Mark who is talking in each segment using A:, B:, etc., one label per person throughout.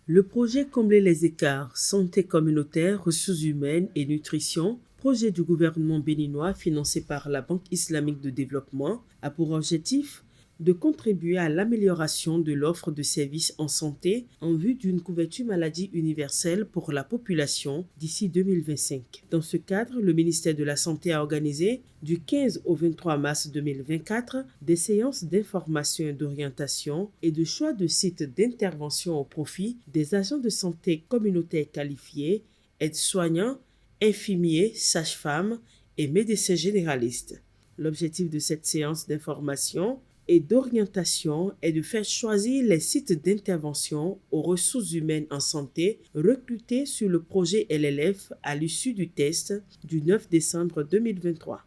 A: Le projet Combler les écarts, santé communautaire, ressources humaines et nutrition, projet du gouvernement béninois financé par la Banque islamique de développement, a pour objectif de contribuer à l'amélioration de l'offre de services en santé en vue d'une couverture maladie universelle pour la population d'ici 2025. Dans ce cadre, le ministère de la Santé a organisé du 15 au 23 mars 2024 des séances d'information et d'orientation et de choix de sites d'intervention au profit des agents de santé communautaires qualifiés, aides-soignants, infirmiers, sages-femmes et médecins généralistes. L'objectif de cette séance d'information et d'orientation est de faire choisir les sites d'intervention aux ressources humaines en santé recrutés sur le projet LLF à l'issue du test du 9 décembre 2023.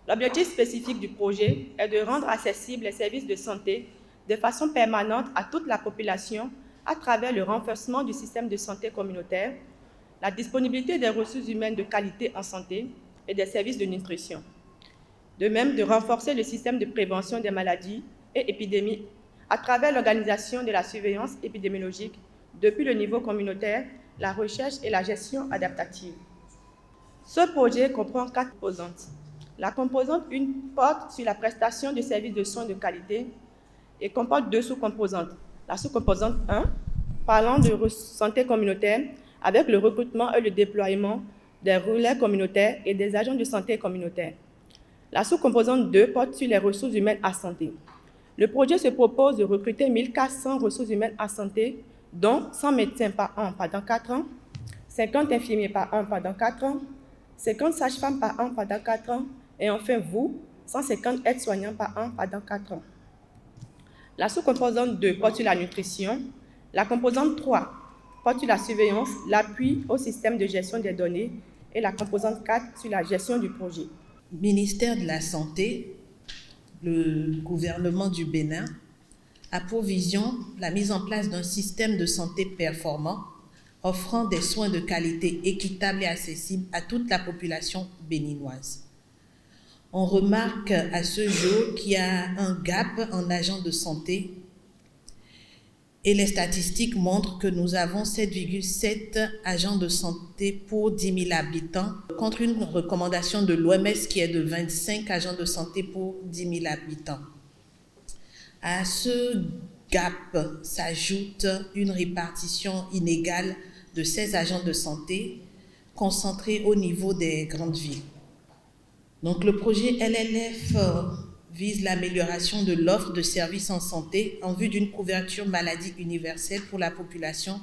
B: L'objectif spécifique du projet est de rendre accessibles les services de santé de façon permanente à toute la population à travers le renforcement du système de santé communautaire, la disponibilité des ressources humaines de qualité en santé et des services de nutrition. De même, de renforcer le système de prévention des maladies et épidémies à travers l'organisation de la surveillance épidémiologique depuis le niveau communautaire, la recherche et la gestion adaptative. Ce projet comprend 4 composantes. La composante 1 porte sur la prestation de services de soins de qualité et comporte 2 sous-composantes. La sous-composante 1, parlant de santé communautaire, avec le recrutement et le déploiement des relais communautaires et des agents de santé communautaire. La sous-composante 2 porte sur les ressources humaines à santé. Le projet se propose de recruter 1400 ressources humaines à santé, dont 100 médecins par an pendant 4 ans, 50 infirmiers par an pendant 4 ans, 50 sages-femmes par an pendant 4 ans, et enfin vous, 150 aides-soignants par an pendant 4 ans. La sous-composante 2 porte sur la nutrition. La composante 3 porte sur la surveillance, l'appui au système de gestion des données, et la composante 4 sur la gestion du projet.
C: Ministère de la Santé, le gouvernement du Bénin a pour vision la mise en place d'un système de santé performant offrant des soins de qualité équitables et accessibles à toute la population béninoise. On remarque à ce jour qu'il y a un gap en agents de santé et les statistiques montrent que nous avons 7,7 agents de santé pour 10 000 habitants, contre une recommandation de l'OMS qui est de 25 agents de santé pour 10 000 habitants. À ce gap s'ajoute une répartition inégale de 16 agents de santé concentrés au niveau des grandes villes. Donc le projet LLF vise l'amélioration de l'offre de services en santé en vue d'une couverture maladie universelle pour la population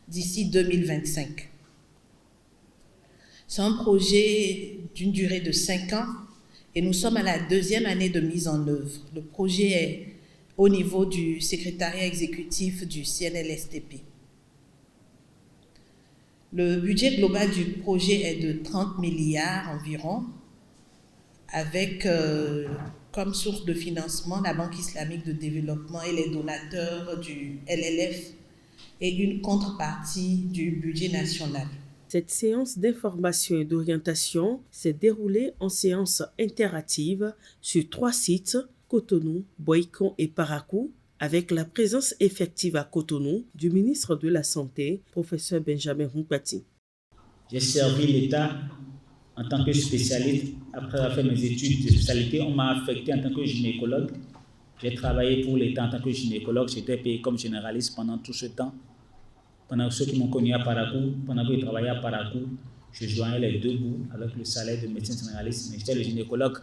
C: d'ici 2025. C'est un projet d'une durée de 5 ans et nous sommes à la 2e année de mise en œuvre. Le projet est au niveau du secrétariat exécutif du CNLSTP. Le budget global du projet est de 30 milliards environ, avec comme source de financement la Banque islamique de développement et les donateurs du LLF et une contrepartie du budget national.
A: Cette séance d'information et d'orientation s'est déroulée en séance interactive sur 3 sites, Cotonou, Boïcon et Parakou, avec la présence effective à Cotonou du ministre de la Santé, professeur Benjamin Humpati.
D: J'ai servi l'État en tant que spécialiste. Après avoir fait mes études de spécialité, on m'a affecté en tant que gynécologue. J'ai travaillé pour l'État en tant que gynécologue. J'étais payé comme généraliste pendant tout ce temps. Pendant ceux qui m'ont connu à Parakou, pendant que je travaillais à Parakou, je joignais les 2 bouts avec le salaire de médecin généraliste. Mais j'étais le gynécologue.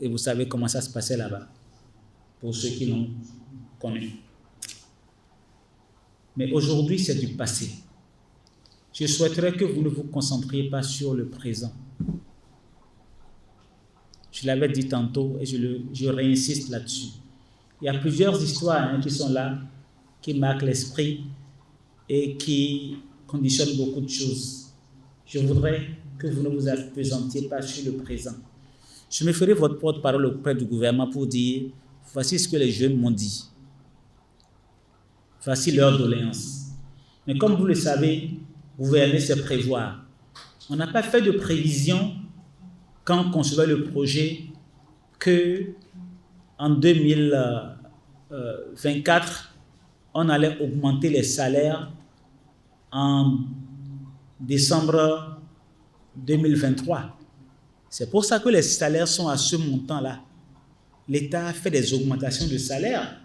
D: Et vous savez comment ça se passait là-bas, pour ceux qui l'ont connu. Mais aujourd'hui, c'est du passé. Je souhaiterais que vous ne vous concentriez pas sur le présent. Je l'avais dit tantôt et je réinsiste là-dessus. Il y a plusieurs histoires qui sont là, qui marquent l'esprit et qui conditionnent beaucoup de choses. Je voudrais que vous ne vous appesantiez pas sur le présent. Je me ferai votre porte-parole auprès du gouvernement pour dire, voici ce que les jeunes m'ont dit. Voici leur doléance. Mais comme vous le savez, gouverner, c'est prévoir. On n'a pas fait de prévision quand on concevait le projet que en 2024, on allait augmenter les salaires en décembre 2023. C'est pour ça que les salaires sont à ce montant-là. L'État a fait des augmentations de salaires.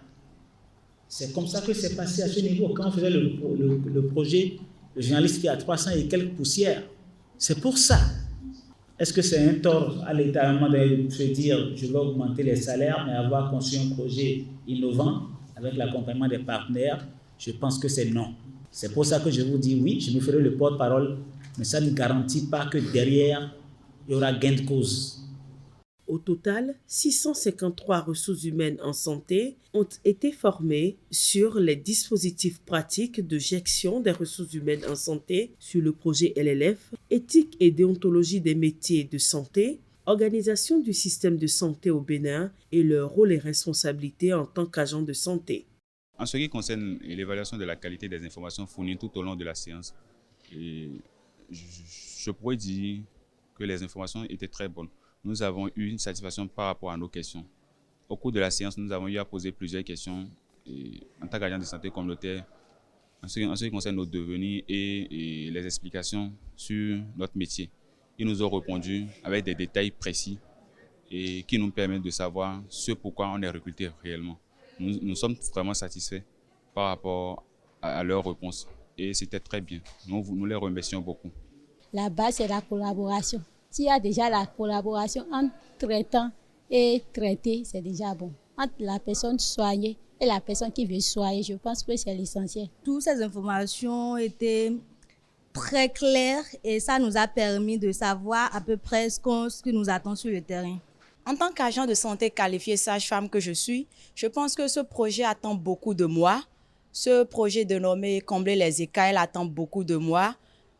D: C'est comme ça que c'est passé à ce niveau. Quand on faisait le projet, le journaliste qui a 300 et quelques poussières. C'est pour ça. Est-ce que c'est un tort à l'État à un moment de se dire je vais augmenter les salaires, mais avoir conçu un projet innovant avec l'accompagnement des partenaires? Je pense que c'est non. C'est pour ça que je vous dis oui, je me ferai le porte-parole, mais ça ne garantit pas que derrière, il y aura gain de cause.
A: Au total, 653 ressources humaines en santé ont été formées sur les dispositifs pratiques de gestion des ressources humaines en santé sur le projet LLF, éthique et déontologie des métiers de santé, organisation du système de santé au Bénin et leur rôle et responsabilités en tant qu'agent de santé.
E: En ce qui concerne l'évaluation de la qualité des informations fournies tout au long de la séance, je pourrais dire que les informations étaient très bonnes. Nous avons eu une satisfaction par rapport à nos questions. Au cours de la séance, nous avons eu à poser plusieurs questions en tant qu'agent de santé communautaire, en ce qui concerne nos devenirs et les explications sur notre métier. Ils nous ont répondu avec des détails précis et qui nous permettent de savoir ce pourquoi on est recruté réellement. Nous sommes vraiment satisfaits par rapport à leurs réponses et c'était très bien. Nous les remercions beaucoup.
F: La base, c'est la collaboration. S'il y a déjà la collaboration entre traitant et traité, c'est déjà bon. Entre la personne soignée et la personne qui veut soigner, je pense que c'est l'essentiel.
G: Toutes ces informations étaient très claires et ça nous a permis de savoir à peu près ce qui nous attend sur le terrain.
H: En tant qu'agent de santé qualifié sage-femme que je suis, je pense que ce projet attend beaucoup de moi. Ce projet dénommé Combler les écailles attend beaucoup de moi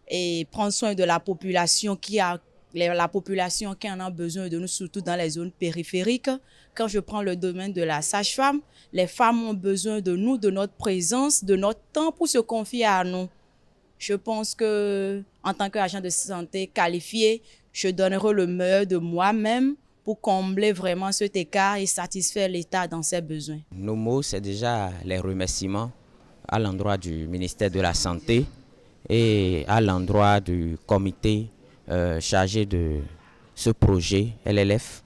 H: et prendre soin de la population qui en a besoin de nous, surtout dans les zones périphériques. Quand je prends le domaine de la sage-femme, les femmes ont besoin de nous, de notre présence, de notre temps pour se confier à nous. Je pense que en tant qu'agent de santé qualifié, je donnerai le meilleur de moi-même pour combler vraiment cet écart et satisfaire l'État dans ses besoins.
I: Nos mots, c'est déjà les remerciements à l'endroit du ministère de la Santé et à l'endroit du comité chargé de ce projet LLF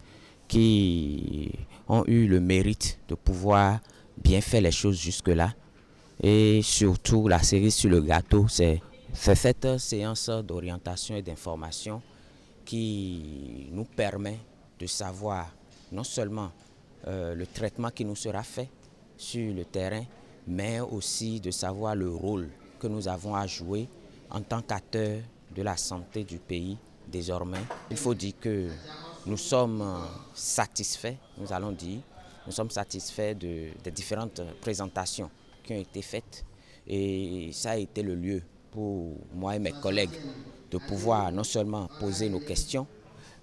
I: qui ont eu le mérite de pouvoir bien faire les choses jusque-là. Et surtout, la cerise sur le gâteau, c'est cette séance d'orientation et d'information qui nous permet de savoir non seulement le traitement qui nous sera fait sur le terrain, mais aussi de savoir le rôle que nous avons à jouer en tant qu'acteurs de la santé du pays désormais. Il faut dire que nous sommes satisfaits, nous allons dire, nous sommes satisfaits des différentes présentations qui ont été faites et ça a été le lieu pour moi et mes collègues de pouvoir non seulement poser nos questions,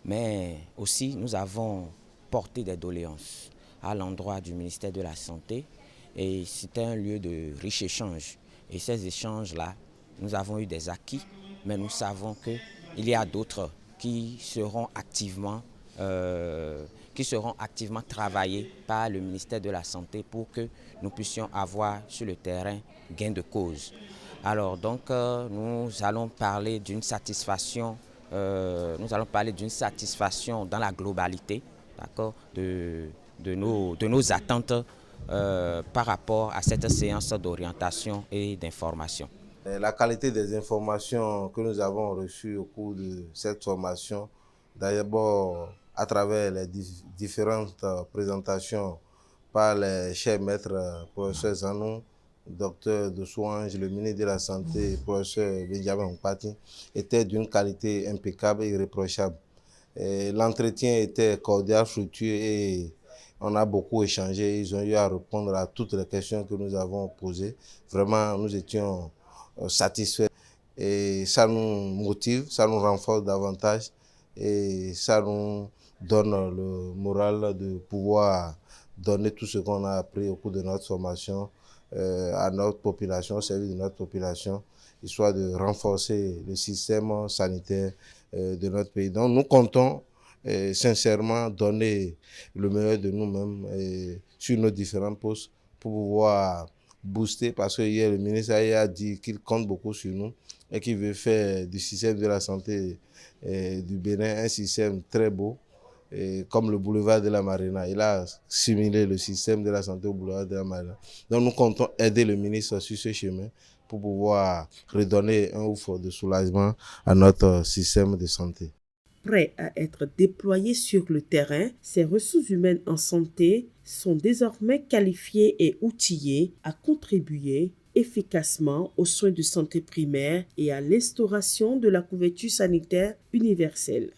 I: mais aussi nous avons porté des doléances à l'endroit du ministère de la Santé et c'était un lieu de riche échange. Et ces échanges-là, nous avons eu des acquis, mais nous savons qu'il y a d'autres qui seront activement travaillés par le ministère de la Santé pour que nous puissions avoir sur le terrain gain de cause. Alors donc nous allons parler d'une satisfaction, dans la globalité, d'accord, de nos attentes par rapport à cette séance d'orientation et d'information.
J: La qualité des informations que nous avons reçues au cours de cette formation, d'abord à travers les différentes présentations par les chers maîtres professeur Zanou, docteur de Souange, le ministre de la Santé, professeur Benjamin Mpati, était d'une qualité impeccable et irréprochable. L'entretien était cordial, fructueux et on a beaucoup échangé. Ils ont eu à répondre à toutes les questions que nous avons posées. Vraiment, nous étions satisfaits et ça nous motive, ça nous renforce davantage et ça nous donne le moral de pouvoir donner tout ce qu'on a appris au cours de notre formation à notre population, au service de notre population, histoire de renforcer le système sanitaire de notre pays. Donc nous comptons sincèrement donner le meilleur de nous-mêmes sur nos différents postes pour pouvoir booster parce que hier le ministre a dit qu'il compte beaucoup sur nous et qu'il veut faire du système de la santé du Bénin un système très beau, comme le boulevard de la Marina. Il a simulé le système de la santé au boulevard de la Marina. Donc nous comptons aider le ministre sur ce chemin pour pouvoir redonner un ouf de soulagement à notre système de santé.
A: Prêts à être déployés sur le terrain, ces ressources humaines en santé sont désormais qualifiées et outillées à contribuer efficacement aux soins de santé primaire et à l'instauration de la couverture sanitaire universelle.